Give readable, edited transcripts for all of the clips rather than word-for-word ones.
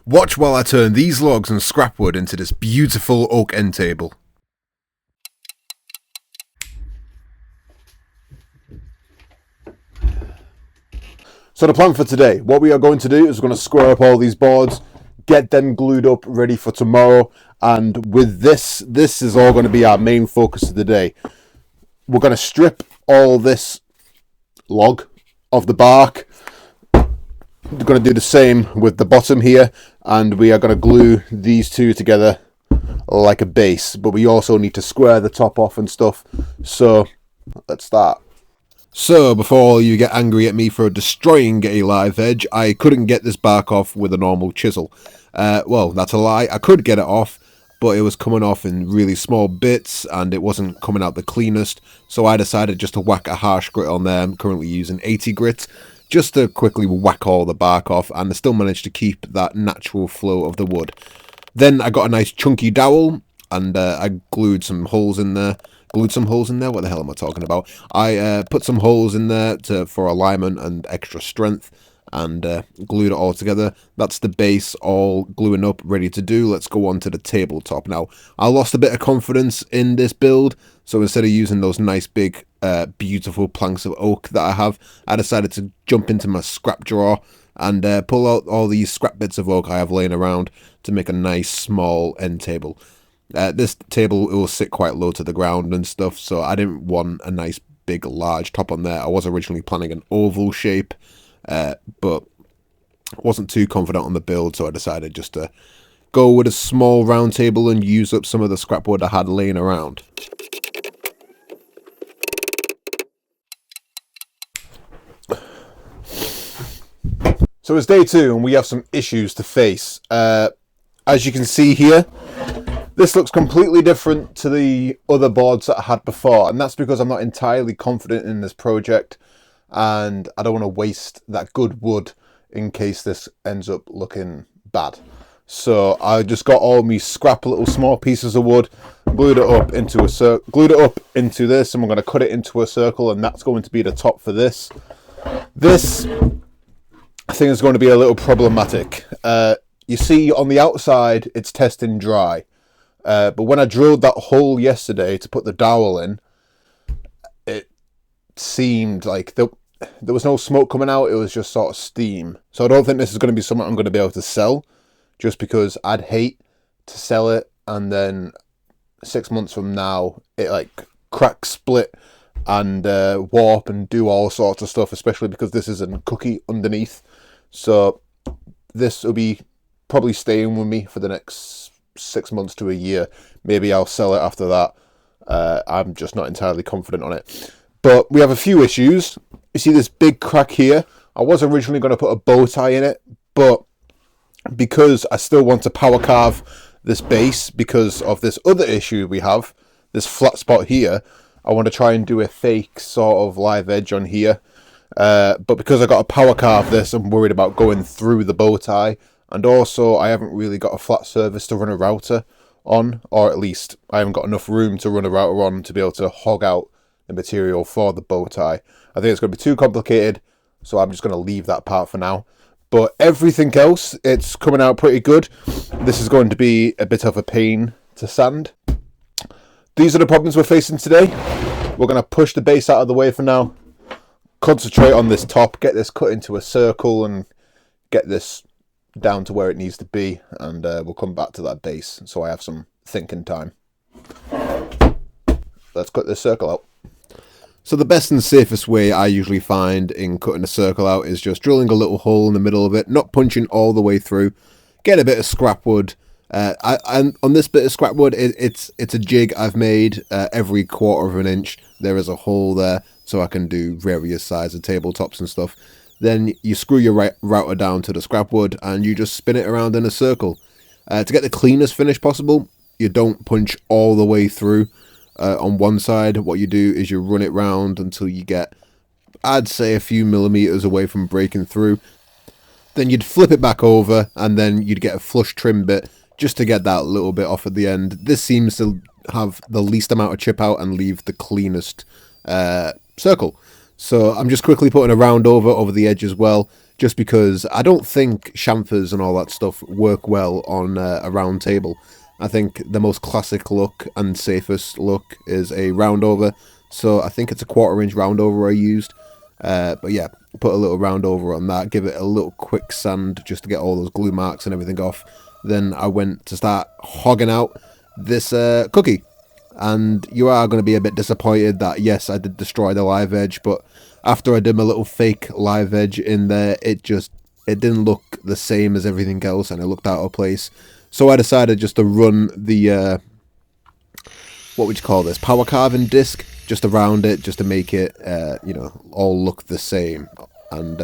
Watch while I turn these logs and scrap wood into this beautiful oak end table. So the plan for today, what we are going to do is we're going to square up all these boards, get them glued up ready for tomorrow, and with this is all going to be our main focus of the day. We're going to strip all this log of the bark. We're going to do the same with the bottom here, and we are going to glue these two together like a base, but we also need to square the top off and stuff. So let's start. So before you get angry at me for destroying a live edge, I couldn't get this bark off with a normal chisel. Well, that's a lie. I could get it off, but it was coming off in really small bits and it wasn't coming out the cleanest, so I decided just to whack a harsh grit on there. I'm currently using 80 grit just to quickly whack all the bark off, and I still managed to keep that natural flow of the wood. Then I got a nice chunky dowel and I glued some holes in there. What the hell am I talking about? I put some holes in there for alignment and extra strength, and glued it all together. That's the base all gluing up, ready to do. Let's go on to the tabletop now. I lost a bit of confidence in this build, so instead of using those nice big beautiful planks of oak that I have, I decided to jump into my scrap drawer and pull out all these scrap bits of oak I have laying around to make a nice small end table. This table, it will sit quite low to the ground and stuff, so I didn't want a nice big large top on there. I was originally planning an oval shape, but wasn't too confident on the build, so I decided just to go with a small round table and use up some of the scrap wood I had laying around. So it's day 2 and we have some issues to face. As you can see here, this looks completely different to the other boards that I had before, and that's because I'm not entirely confident in this project and I don't want to waste that good wood in case this ends up looking bad. So I just got all my scrap little small pieces of wood, glued it up into this, and we're going to cut it into a circle, and that's going to be the top for this. This, I think, is going to be a little problematic. You see on the outside it's testing dry. But when I drilled that hole yesterday to put the dowel in, it seemed like there was no smoke coming out, it was just sort of steam. So I don't think this is going to be something I'm going to be able to sell, just because I'd hate to sell it and then 6 months from now it like crack, split and warp and do all sorts of stuff, especially because this is a cookie underneath. So this will be probably staying with me for the next 6 months to a year. Maybe I'll sell it after that. I'm just not entirely confident on it. But we have a few issues. You see this big crack here. I was originally going to put a bow tie in it, but because I still want to power carve this base because of this other issue we have, this flat spot here, I want to try and do a fake sort of live edge on here. But because I got to power carve this, I'm worried about going through the bow tie. And also, I haven't really got a flat surface to run a router on, or at least I haven't got enough room to run a router on to be able to hog out the material for the bow tie. I think it's going to be too complicated, so I'm just going to leave that part for now. But everything else, it's coming out pretty good. This is going to be a bit of a pain to sand. These are the problems we're facing today. We're going to push the base out of the way for now, concentrate on this top, get this cut into a circle and get this down to where it needs to be, and we'll come back to that base so I have some thinking time. Let's cut this circle out. So the best and safest way I usually find in cutting a circle out is just drilling a little hole in the middle of it, not punching all the way through, get a bit of scrap wood. And on this bit of scrap wood, it's a jig I've made. Every 1/4 of an inch there is a hole there, so I can do various sizes of tabletops and stuff. Then you screw your router down to the scrap wood and you just spin it around in a circle. To get the cleanest finish possible, you don't punch all the way through on one side. What you do is you run it round until you get, I'd say, a few millimeters away from breaking through. Then you'd flip it back over and then you'd get a flush trim bit just to get that little bit off at the end. This seems to have the least amount of chip out and leave the cleanest circle. So I'm just quickly putting a round over the edge as well, just because I don't think chamfers and all that stuff work well on a round table. I think the most classic look and safest look is a round over, so I think it's a 1/4 inch round over I used. But yeah, put a little round over on that, give it a little quick sand just to get all those glue marks and everything off. Then I went to start hogging out this cookie. And you are going to be a bit disappointed that, yes, I did destroy the live edge, but after I did my little fake live edge in there, it didn't look the same as everything else, and it looked out of place. So I decided just to run the, what would you call this, power carving disc just around it, just to make it, you know, all look the same. And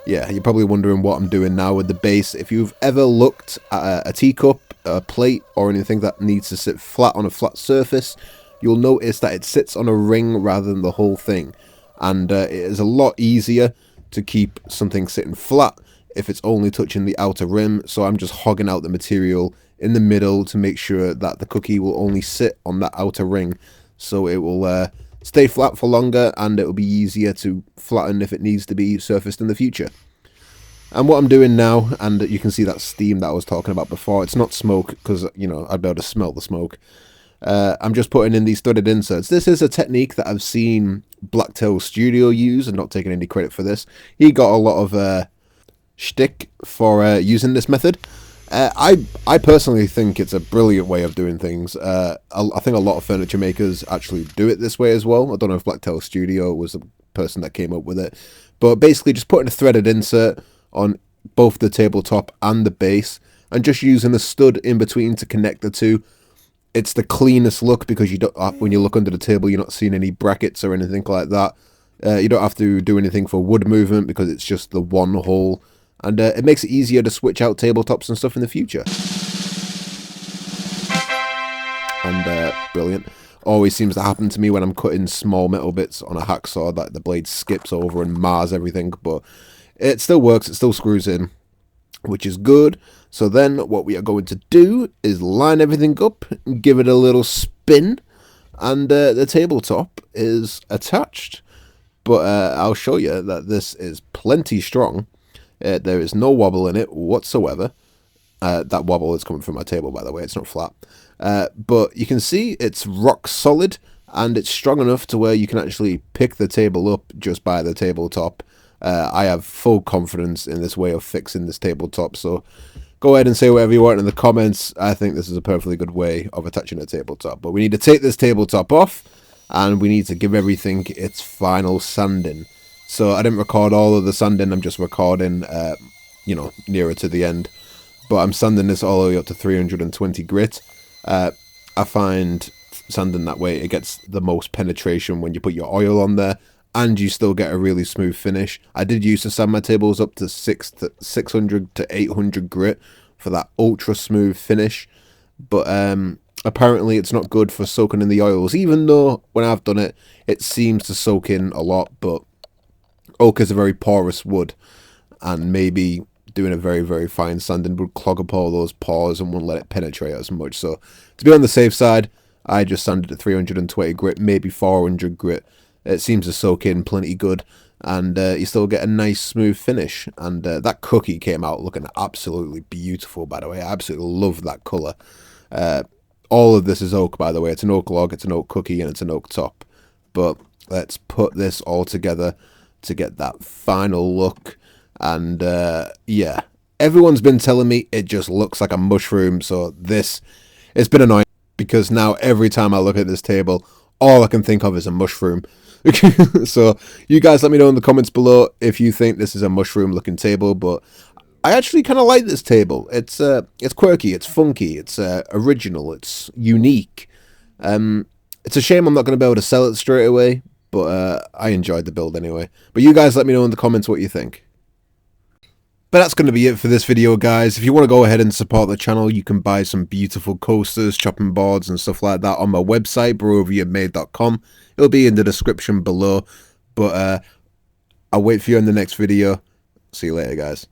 yeah, you're probably wondering what I'm doing now with the base. If you've ever looked at a teacup, a plate, or anything that needs to sit flat on a flat surface, you'll notice that it sits on a ring rather than the whole thing. And it is a lot easier to keep something sitting flat if it's only touching the outer rim. So I'm just hogging out the material in the middle to make sure that the cookie will only sit on that outer ring, so it will stay flat for longer, and it will be easier to flatten if it needs to be surfaced in the future. And what I'm doing now, and you can see that steam that I was talking about before, it's not smoke because, you know, I'd be able to smell the smoke. I'm just putting in these studded inserts. This is a technique that I've seen Blacktail Studio use, and not taking any credit for this. He got a lot of shtick for using this method. I personally think it's a brilliant way of doing things. I think a lot of furniture makers actually do it this way as well. I don't know if Blacktail Studio was the person that came up with it, but basically just putting a threaded insert on both the tabletop and the base, and just using a stud in between to connect the two. It's the cleanest look because you don't, when you look under the table, you're not seeing any brackets or anything like that. You don't have to do anything for wood movement because it's just the one hole, and it makes it easier to switch out tabletops and stuff in the future. And brilliant. Always seems to happen to me when I'm cutting small metal bits on a hacksaw that the blade skips over and mars everything, but it still works, it still screws in, which is good. So then what we are going to do is line everything up, give it a little spin, and the tabletop is attached. But I'll show you that this is plenty strong. There is no wobble in it whatsoever. That wobble is coming from my table, by the way, it's not flat. But you can see it's rock solid, and it's strong enough to where you can actually pick the table up just by the tabletop. I have full confidence in this way of fixing this tabletop, so go ahead and say whatever you want in the comments. I think this is a perfectly good way of attaching a tabletop. But we need to take this tabletop off, and we need to give everything its final sanding. So I didn't record all of the sanding, I'm just recording, you know, nearer to the end. But I'm sanding this all the way up to 320 grit. I find sanding that way, it gets the most penetration when you put your oil on there, and you still get a really smooth finish. I did used to sand my tables up to 600 to 800 grit for that ultra smooth finish, but apparently it's not good for soaking in the oils, even though when I've done it, it seems to soak in a lot. But oak is a very porous wood, and maybe doing a very, very fine sanding would clog up all those pores and wouldn't let it penetrate as much. So to be on the safe side, I just sanded at 320 grit, maybe 400 grit. It seems to soak in plenty good, and you still get a nice smooth finish. And that cookie came out looking absolutely beautiful, by the way. I absolutely love that colour. All of this is oak, by the way. It's an oak log, it's an oak cookie, and it's an oak top. But let's put this all together to get that final look. And yeah, everyone's been telling me it just looks like a mushroom, so it's been annoying, because now every time I look at this table, all I can think of is a mushroom. So you guys let me know in the comments below if you think this is a mushroom looking table. But I actually kind of like this table. It's quirky, it's funky, it's original, it's unique. It's a shame I'm not going to be able to sell it straight away, but I enjoyed the build anyway. But you guys let me know in the comments what you think. But that's going to be it for this video, guys. If you want to go ahead and support the channel, you can buy some beautiful coasters, chopping boards and stuff like that on my website, barrovianmade.com. It'll be in the description below. But I'll wait for you in the next video. See you later, guys.